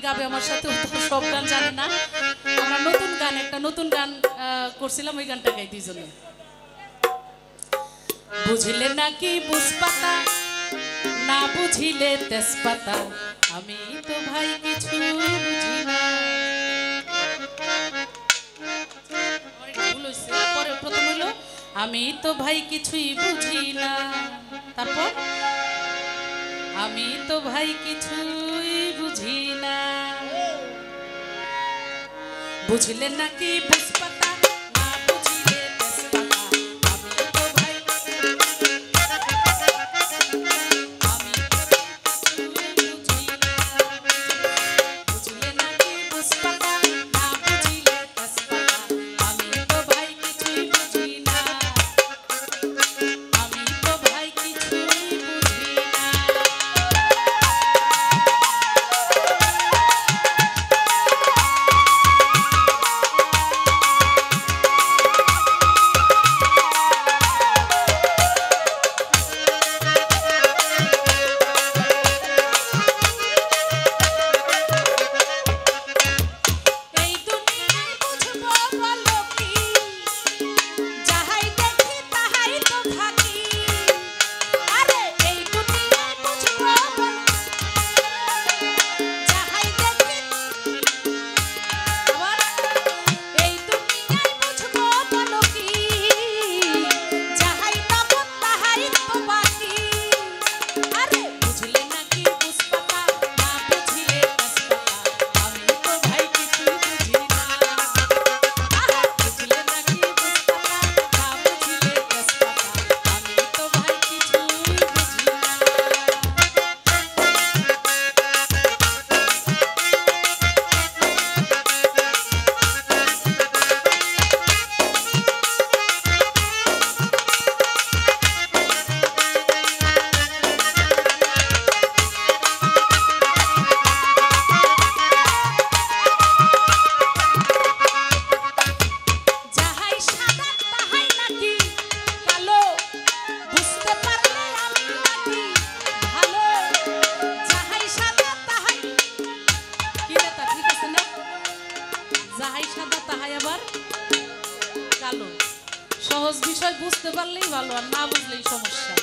গাবে আমার সাথে, সব গান জানে না। আমরা একটা নতুন গান করছিলাম, ওই গানটা গাই দুইজনে। বুঝলে নাকি বুঝপাতা, না বুঝিলে তেজপাতা, আমি তো ভাই কিছু বুঝি না। পরে প্রথম হইল আমি তো ভাই কিছুই বুঝি না, তারপর আমি তো ভাই কিছুই বুঝি না। বুঝলেন নাকি বুঝপাতা, না বুঝিলে তেজপাতা, আমি তো ভাই কিছুই বুঝি না। বুঝলেন নাকি বুঝপাতা, না বুঝিলে তেজপাতা, আমি তো ভাই কিছুই বুঝি না। আমি তো ভাই কিছুই বুঝি না। সহজ বিষয় বুঝতে পারলেই ভালো, আর না বুঝলেই সমস্যা।